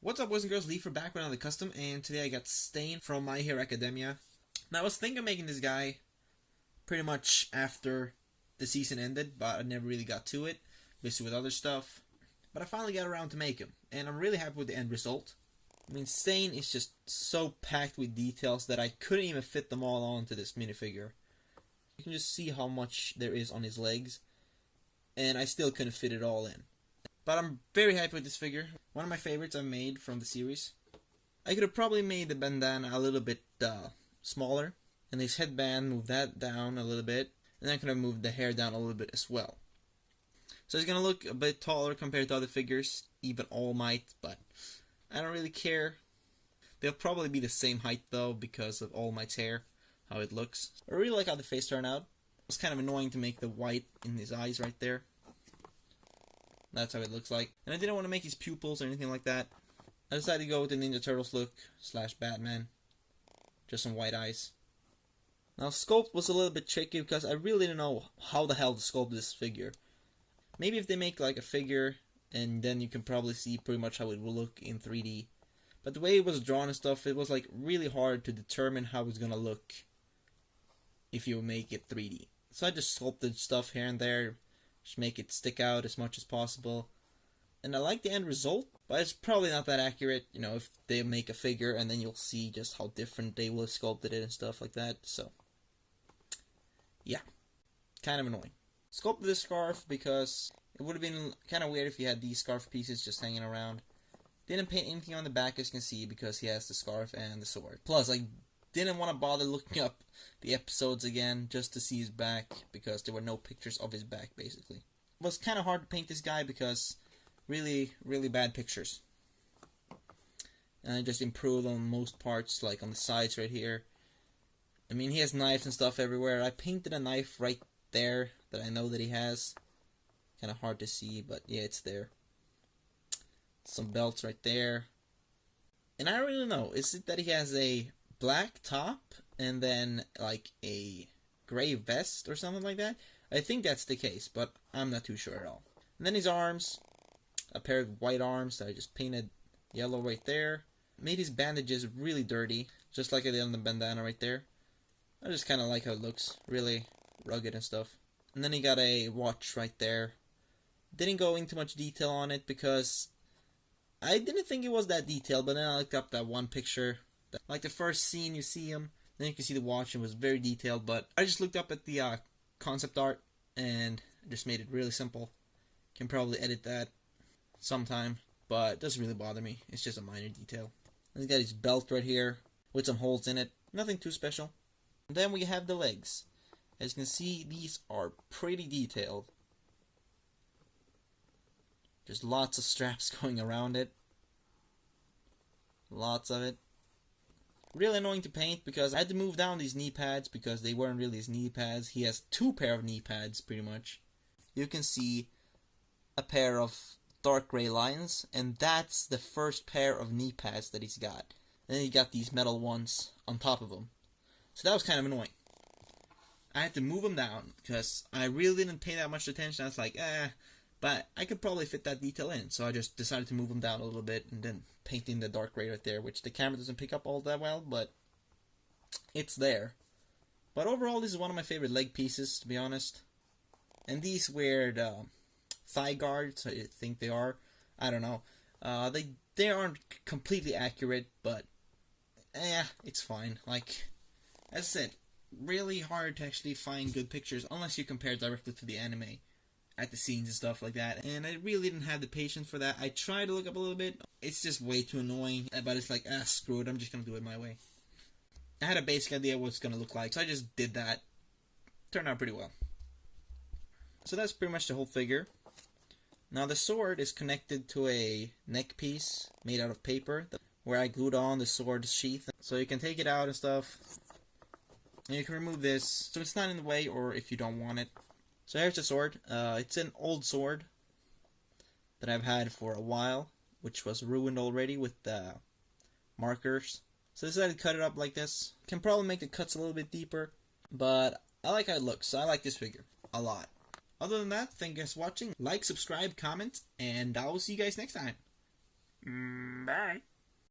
What's up, boys and girls? Lee for back with another custom, and today I got Stain from My Hero Academia. Now I was thinking of making this guy pretty much after the season ended, but I never really got to it, busy with other stuff. But I finally got around to make him, and I'm really happy with the end result. I mean, Stain is just so packed with details that I couldn't even fit them all onto this minifigure. You can just see how much there is on his legs, and I still couldn't fit it all in. But I'm very happy with this figure. One of my favorites I've made from the series. I could have probably made the bandana a little bit smaller, and his headband, moved that down a little bit, and I could have moved the hair down a little bit as well. So he's going to look a bit taller compared to other figures, even All Might, but I don't really care. They'll probably be the same height though, because of All Might's hair, how it looks. I really like how the face turned out. It was kind of annoying to make the white in his eyes right there. That's how it looks like. And I didn't want to make his pupils or anything like that. I decided to go with the Ninja Turtles look / Batman. Just some white eyes. Now sculpt was a little bit tricky because I really didn't know how the hell to sculpt this figure. Maybe if they make like a figure and then you can probably see pretty much how it will look in 3D. But the way it was drawn and stuff, it was like really hard to determine how it's gonna look if you make it 3D. So I just sculpted stuff here and there. Just make it stick out as much as possible. And I like the end result, but it's probably not that accurate, you know, if they make a figure and then you'll see just how different they will have sculpted it and stuff like that. So, yeah, kind of annoying. Sculpted this scarf because it would have been kind of weird if you had these scarf pieces just hanging around. Didn't paint anything on the back, as you can see, because he has the scarf and the sword. Plus, I didn't want to bother looking up the episodes again just to see his back, because there were no pictures of his back, basically. It was kind of hard to paint this guy because really bad pictures. And I just improved on most parts, like on the sides right here. I mean, he has knives and stuff everywhere. I painted a knife right there that I know that he has. Kind of hard to see, but yeah, it's there. Some belts right there. And I don't really know. Is it that he has a black top and then like a gray vest or something like that? I think that's the case, but I'm not too sure at all. And then his arms, a pair of white arms that I just painted yellow right there. Made his bandages really dirty, just like I did on the bandana right there. I just kind of like how it looks, really rugged and stuff. And then he got a watch right there. Didn't go into much detail on it because I didn't think it was that detailed, but then I looked up that one picture. Like the first scene you see him, then you can see the watch, and it was very detailed, but I just looked up at the concept art and just made it really simple. Can probably edit that sometime, but it doesn't really bother me. It's just a minor detail. And he's got his belt right here with some holes in it. Nothing too special. And then we have the legs. As you can see, these are pretty detailed. There's lots of straps going around it. Lots of it. Really annoying to paint because I had to move down these knee pads because they weren't really his knee pads. He has two pair of knee pads pretty much. You can see a pair of dark gray lines, and that's the first pair of knee pads that he's got. And then he got these metal ones on top of them. So that was kind of annoying. I had to move them down because I really didn't pay that much attention. I was like, but I could probably fit that detail in. So I just decided to move them down a little bit and then paint in the dark gray right there, which the camera doesn't pick up all that well, but it's there. But overall, this is one of my favorite leg pieces, to be honest. And these weird thigh guards, I think they are. I don't know. They aren't completely accurate, but it's fine. Like, as I said, really hard to actually find good pictures unless you compare directly to the anime at the scenes and stuff like that, and I really didn't have the patience for that. I tried to look up a little bit. It's just way too annoying, but it's like, screw it, I'm just gonna do it my way. I had a basic idea what it's gonna look like, so I just did that. Turned out pretty well. So that's pretty much the whole figure. Now the sword is connected to a neck piece made out of paper where I glued on the sword sheath, so you can take it out and stuff. And you can remove this, so it's not in the way, or if you don't want it. So here's the sword. It's an old sword that I've had for a while, which was ruined already with the markers. So I decided to cut it up like this. Can probably make the cuts a little bit deeper, but I like how it looks, so I like this figure a lot. Other than that, thank you guys for watching. Like, subscribe, comment, and I will see you guys next time. Bye.